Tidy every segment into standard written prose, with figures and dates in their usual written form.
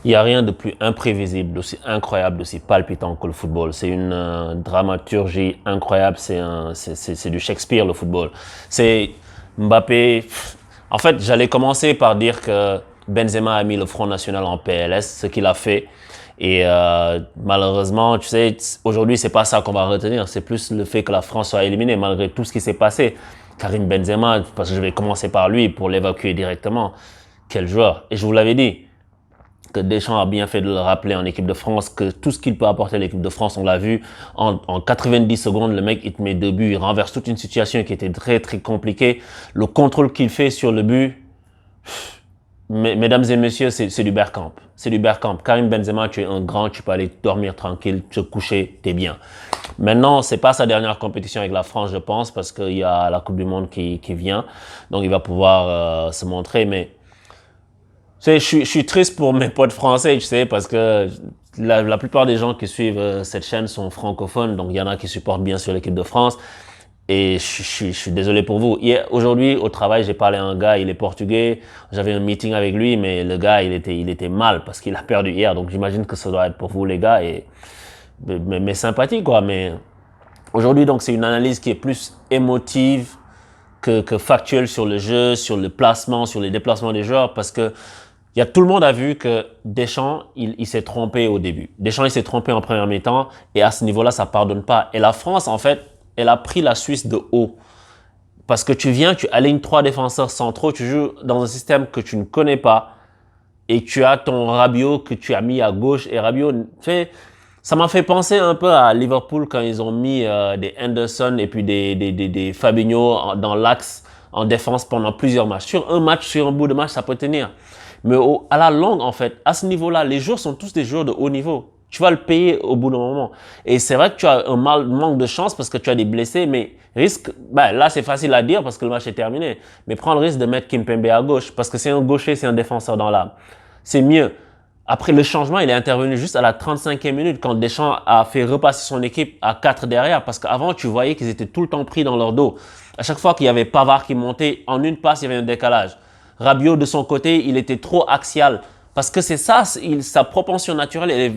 Il n'y a rien de plus imprévisible, d'aussi incroyable, d'aussi palpitant que le football. C'est une dramaturgie incroyable, c'est du Shakespeare le football. C'est Mbappé. En fait, j'allais commencer par dire que Benzema a mis le Front National en PLS, ce qu'il a fait. Et malheureusement, tu sais, aujourd'hui, c'est pas ça qu'on va retenir. C'est plus le fait que la France soit éliminée, malgré tout ce qui s'est passé. Karim Benzema, parce que je vais commencer par lui pour l'évacuer directement. Quel joueur. Et je vous l'avais dit que Deschamps a bien fait de le rappeler en équipe de France, que tout ce qu'il peut apporter à l'équipe de France, on l'a vu, en 90 secondes, le mec, il te met deux buts, il renverse toute une situation qui était très, très compliquée. Le contrôle qu'il fait sur le but, mesdames et messieurs, c'est du Bergkamp. C'est du Bergkamp. Karim Benzema, tu es un grand, tu peux aller dormir tranquille, te coucher, t'es bien. Maintenant, c'est pas sa dernière compétition avec la France, je pense, parce qu'il y a la Coupe du Monde qui vient. Donc, il va pouvoir se montrer, mais tu sais, je suis triste pour mes potes français, tu sais, parce que la plupart des gens qui suivent cette chaîne sont francophones, donc il y en a qui supportent bien sûr l'équipe de France. Et je suis désolé pour vous. Aujourd'hui, au travail, j'ai parlé à un gars, il est portugais. J'avais un meeting avec lui, mais le gars, il était mal parce qu'il a perdu hier. Donc j'imagine que ça doit être pour vous, les gars, et mes sympathies, quoi. Mais aujourd'hui, donc, c'est une analyse qui est plus émotive que factuelle sur le jeu, sur le placement, sur les déplacements des joueurs, parce que tout le monde a vu que Deschamps, il s'est trompé au début. Deschamps, il s'est trompé en première mi-temps, et à ce niveau-là, ça pardonne pas. Et la France, en fait, elle a pris la Suisse de haut. Parce que tu viens, tu alignes trois défenseurs centraux, tu joues dans un système que tu ne connais pas, et tu as ton Rabiot que tu as mis à gauche, et Rabiot fait, ça m'a fait penser un peu à Liverpool quand ils ont mis des Henderson et puis des Fabinho dans l'axe en défense pendant plusieurs matchs. Sur un match, sur un bout de match, ça peut tenir. Mais à la longue, en fait, à ce niveau-là, les joueurs sont tous des joueurs de haut niveau. Tu vas le payer au bout d'un moment. Et c'est vrai que tu as un manque de chance parce que tu as des blessés, mais là c'est facile à dire parce que le match est terminé. Mais prends le risque de mettre Kimpembe à gauche parce que c'est un gaucher, c'est un défenseur dans l'âme. C'est mieux. Après, le changement, il est intervenu juste à la 35e minute quand Deschamps a fait repasser son équipe à 4 derrière parce qu'avant, tu voyais qu'ils étaient tout le temps pris dans leur dos. À chaque fois qu'il y avait Pavard qui montait, en une passe, il y avait un décalage. Rabiot, de son côté, il était trop axial. Parce que c'est ça, sa propension naturelle,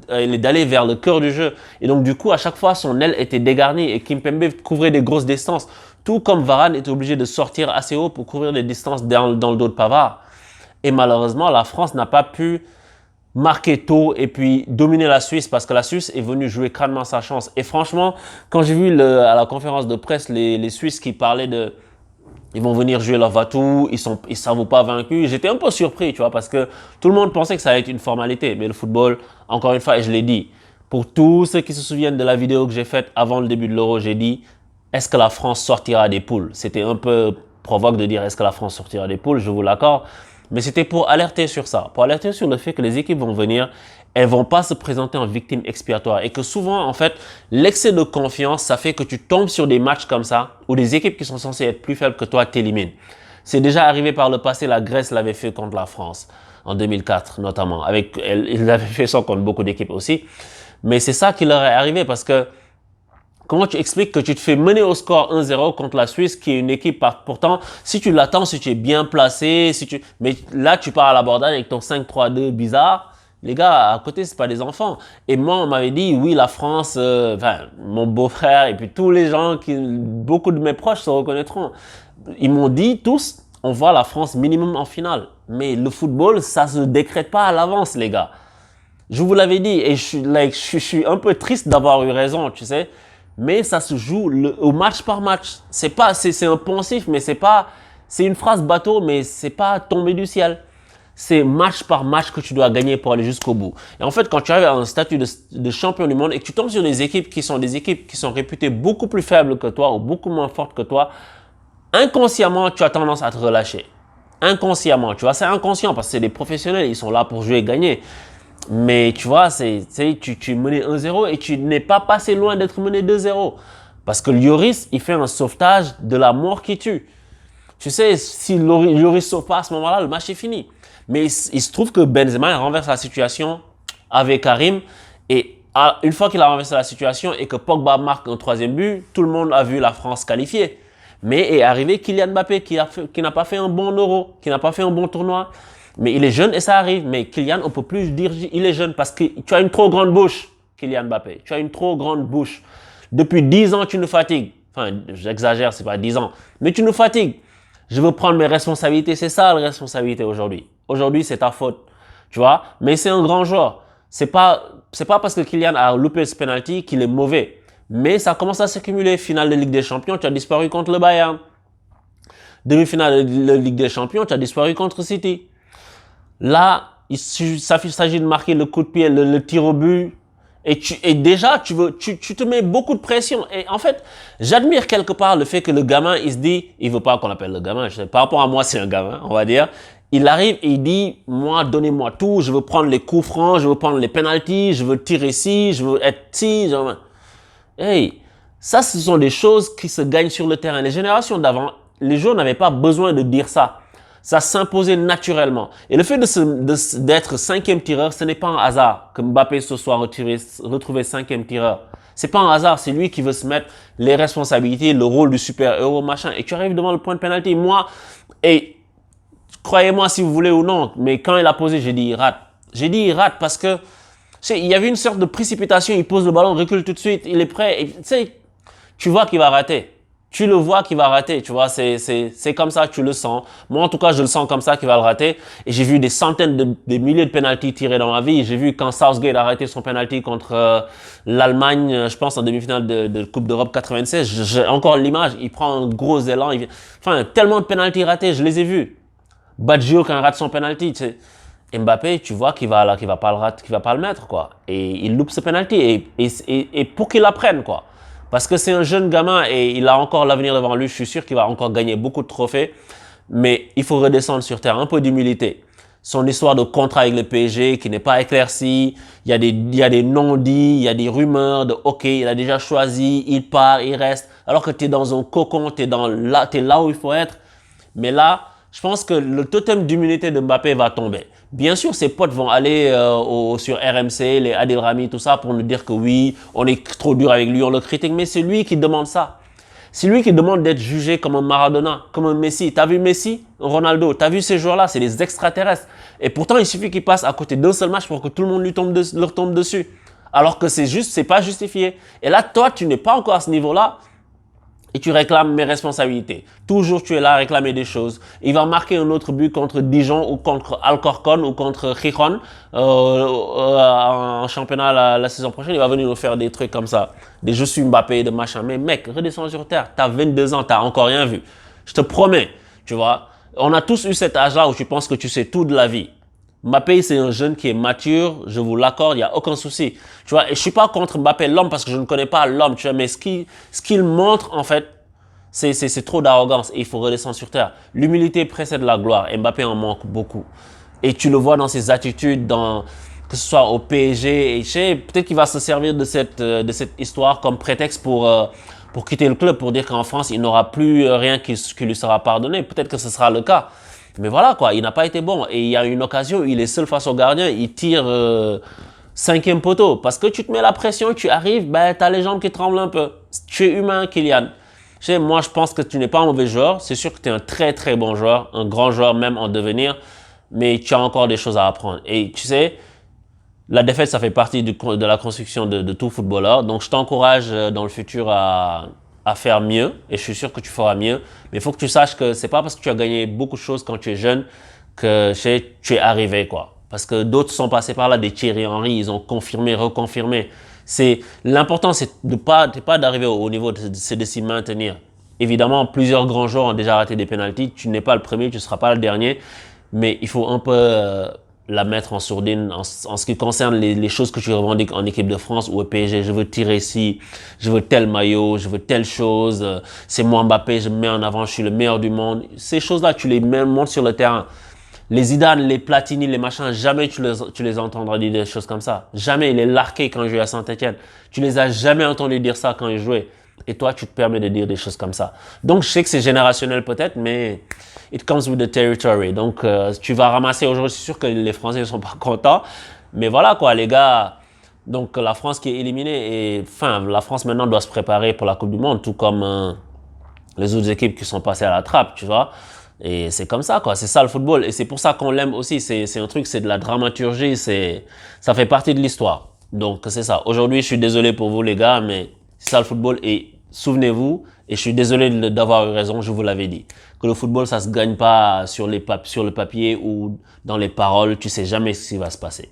elle est d'aller vers le cœur du jeu. Et donc, du coup, à chaque fois, son aile était dégarnie et Kimpembe couvrait des grosses distances. Tout comme Varane était obligé de sortir assez haut pour couvrir des distances dans le dos de Pavard. Et malheureusement, la France n'a pas pu marquer tôt et puis dominer la Suisse parce que la Suisse est venue jouer crânement sa chance. Et franchement, quand j'ai vu à la conférence de presse les Suisses qui parlaient de ils vont venir jouer leur va-tout, ils savent pas vaincus. J'étais un peu surpris, tu vois, parce que tout le monde pensait que ça allait être une formalité. Mais le football, encore une fois, et je l'ai dit, pour tous ceux qui se souviennent de la vidéo que j'ai faite avant le début de l'Euro, j'ai dit, est-ce que la France sortira des poules? C'était un peu provoque de dire, est-ce que la France sortira des poules? Je vous l'accorde. Mais c'était pour alerter sur ça, pour alerter sur le fait que les équipes vont venir, elles vont pas se présenter en victime expiatoire et que souvent, en fait, l'excès de confiance, ça fait que tu tombes sur des matchs comme ça où des équipes qui sont censées être plus faibles que toi t'éliminent. C'est déjà arrivé par le passé, la Grèce l'avait fait contre la France en 2004 notamment. Ils avaient fait ça contre beaucoup d'équipes aussi. Mais c'est ça qui leur est arrivé parce que comment tu expliques que tu te fais mener au score 1-0 contre la Suisse, qui est une équipe, pourtant, si tu l'attends, si tu es bien placé, mais là, tu pars à l'abordage avec ton 5-3-2 bizarre, les gars, à côté, c'est pas des enfants. Et moi, on m'avait dit, oui, la France, mon beau-frère, et puis tous les gens beaucoup de mes proches se reconnaîtront. Ils m'ont dit tous, on voit la France minimum en finale. Mais le football, ça se décrète pas à l'avance, les gars. Je vous l'avais dit, et je suis un peu triste d'avoir eu raison, tu sais. Mais ça se joue au match par match. C'est un poncif, mais c'est une phrase bateau, mais c'est pas tombé du ciel. C'est match par match que tu dois gagner pour aller jusqu'au bout. Et en fait, quand tu arrives à un statut de champion du monde et que tu tombes sur des équipes qui sont réputées beaucoup plus faibles que toi ou beaucoup moins fortes que toi, inconsciemment, tu as tendance à te relâcher. Inconsciemment, tu vois, c'est inconscient parce que c'est des professionnels, ils sont là pour jouer et gagner. Mais tu vois, tu es mené 1-0 et tu n'es pas passé loin d'être mené 2-0. Parce que Lloris, il fait un sauvetage de la mort qui tue. Tu sais, si Lloris sauve pas à ce moment-là, le match est fini. Mais il se trouve que Benzema il renverse la situation avec Karim. Et une fois qu'il a renversé la situation et que Pogba marque un troisième but, tout le monde a vu la France qualifiée. Mais est arrivé Kylian Mbappé qui n'a pas fait un bon Euro, qui n'a pas fait un bon tournoi. Mais il est jeune et ça arrive. Mais Kylian, on peut plus dire il est jeune parce que tu as une trop grande bouche, Kylian Mbappé. Tu as une trop grande bouche. Depuis 10 ans, tu nous fatigues. Enfin, j'exagère, c'est pas 10 ans. Mais tu nous fatigues. Je veux prendre mes responsabilités. C'est ça la responsabilité aujourd'hui. Aujourd'hui, c'est ta faute. Tu vois? Mais c'est un grand joueur. C'est pas parce que Kylian a loupé ce penalty qu'il est mauvais. Mais ça commence à s'accumuler. Finale de Ligue des Champions, tu as disparu contre le Bayern. Demi-finale de Ligue des Champions, tu as disparu contre City. Là, il s'agit de marquer le coup de pied, le tir au but. Et déjà, tu te mets beaucoup de pression. Et en fait, j'admire quelque part le fait que le gamin, il se dit, il veut pas qu'on l'appelle le gamin. Par rapport à moi, c'est un gamin, on va dire. Il arrive et il dit, moi, donnez-moi tout. Je veux prendre les coups francs, je veux prendre les penalties, je veux tirer ici, je veux être ici. Hey, ça, ce sont des choses qui se gagnent sur le terrain. Les générations d'avant, les joueurs n'avaient pas besoin de dire ça. Ça s'imposait naturellement. Et le fait d'être cinquième tireur, ce n'est pas un hasard que Mbappé se soit retrouvé cinquième tireur. C'est pas un hasard, c'est lui qui veut se mettre les responsabilités, le rôle du super-héros, machin. Et tu arrives devant le point de pénalty. Moi, et croyez-moi si vous voulez ou non, mais quand il a posé, j'ai dit il rate. J'ai dit il rate parce que il y avait une sorte de précipitation. Il pose le ballon, recule tout de suite, il est prêt. Et, tu vois qu'il va rater. Tu le vois qu'il va rater, tu vois, c'est comme ça, tu le sens. Moi, en tout cas, je le sens comme ça qu'il va le rater. Et j'ai vu des centaines des milliers de pénaltys tirés dans ma vie. J'ai vu quand Southgate a arrêté son pénalty contre l'Allemagne, je pense en demi-finale de Coupe d'Europe 96. J'ai encore l'image, il prend un gros élan. Enfin, tellement de pénaltys ratés, je les ai vus. Baggio quand il rate son pénalty, tu sais. Mbappé, tu vois qu'il va pas le rater, qu'il va pas le mettre, quoi. Et il loupe ce pénalty. Et pour qu'il apprenne, quoi. Parce que c'est un jeune gamin et il a encore l'avenir devant lui. Je suis sûr qu'il va encore gagner beaucoup de trophées. Mais il faut redescendre sur terre. Un peu d'humilité. Son histoire de contrat avec le PSG qui n'est pas éclaircie. Il y a des non-dits, il y a des rumeurs de OK, il a déjà choisi, il part, il reste. Alors que tu es dans un cocon, t'es là où il faut être. Mais là, je pense que le totem d'immunité de Mbappé va tomber. Bien sûr, ses potes vont aller sur RMC, les Adil Rami, tout ça, pour nous dire que oui, on est trop dur avec lui, on le critique. Mais c'est lui qui demande ça. C'est lui qui demande d'être jugé comme un Maradona, comme un Messi. T'as vu Messi, Ronaldo, t'as vu ces joueurs-là, c'est des extraterrestres. Et pourtant, il suffit qu'ils passent à côté d'un seul match pour que tout le monde leur tombe dessus. Alors que c'est pas justifié. Et là, toi, tu n'es pas encore à ce niveau-là. Et tu réclames mes responsabilités. Toujours tu es là à réclamer des choses. Il va marquer un autre but contre Dijon ou contre Alcorcon ou contre Gijón en championnat la saison prochaine. Il va venir nous faire des trucs comme ça. Des je suis Mbappé, de machin. Mais mec, redescends sur terre. T'as 22 ans, t'as encore rien vu. Je te promets, tu vois. On a tous eu cet âge-là où tu penses que tu sais tout de la vie. Mbappé, c'est un jeune qui est mature, je vous l'accorde, il n'y a aucun souci. Tu vois, et je suis pas contre Mbappé, l'homme, parce que je ne connais pas l'homme, tu vois, mais ce qu'il montre, en fait, c'est trop d'arrogance et il faut redescendre sur terre. L'humilité précède la gloire et Mbappé en manque beaucoup. Et tu le vois dans ses attitudes, que ce soit au PSG, et peut-être qu'il va se servir de cette histoire comme prétexte pour quitter le club, pour dire qu'en France, il n'aura plus rien qui lui sera pardonné. Peut-être que ce sera le cas. Mais voilà, quoi, il n'a pas été bon. Et il y a une occasion, il est seul face au gardien, il tire cinquième poteau. Parce que tu te mets la pression, tu arrives, ben, tu as les jambes qui tremblent un peu. Tu es humain, Kylian. Moi, je pense que tu n'es pas un mauvais joueur. C'est sûr que tu es un très, très bon joueur, un grand joueur même en devenir. Mais tu as encore des choses à apprendre. Et tu sais, la défaite, ça fait partie de la construction de tout footballeur. Donc, je t'encourage dans le futur à faire mieux. Et je suis sûr que tu feras mieux. Mais il faut que tu saches que c'est pas parce que tu as gagné beaucoup de choses quand tu es jeune que tu es arrivé, quoi. Parce que d'autres sont passés par là, des Thierry Henry, ils ont confirmé, reconfirmé. L'important, c'est pas d'arriver au niveau, c'est de s'y maintenir. Évidemment, plusieurs grands joueurs ont déjà raté des pénaltys. Tu n'es pas le premier, tu ne seras pas le dernier. Mais il faut un peu la mettre en sourdine en ce qui concerne les choses que tu revendiques en équipe de France ou au PSG. Je veux tirer ici, je veux tel maillot, je veux telle chose. C'est moi Mbappé, je me mets en avant, je suis le meilleur du monde. Ces choses-là, tu les montres sur le terrain. Les Zidane, les Platini, les machins, jamais tu les entendras dire des choses comme ça. Jamais. Les Larquet quand il jouait à Saint-Etienne. Tu les as jamais entendus dire ça quand ils jouaient. Et toi, tu te permets de dire des choses comme ça. Donc, je sais que c'est générationnel peut-être, mais it comes with the territory. Donc, tu vas ramasser aujourd'hui. C'est sûr que les Français ne sont pas contents. Mais voilà quoi, les gars. Donc, la France qui est éliminée. Et enfin, la France maintenant doit se préparer pour la Coupe du Monde, tout comme les autres équipes qui sont passées à la trappe, tu vois. Et c'est comme ça, quoi. C'est ça le football. Et c'est pour ça qu'on l'aime aussi. C'est un truc, c'est de la dramaturgie. Ça fait partie de l'histoire. Donc, c'est ça. Aujourd'hui, je suis désolé pour vous, les gars, mais c'est ça le football. Et souvenez-vous, et je suis désolé d'avoir eu raison, je vous l'avais dit, que le football, ça se gagne pas sur le papier ou dans les paroles. Tu sais jamais ce qui va se passer.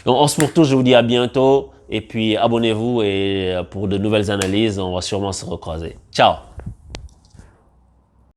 Donc, on se retrouve. Je vous dis à bientôt. Et puis, abonnez-vous et pour de nouvelles analyses, on va sûrement se recroiser. Ciao!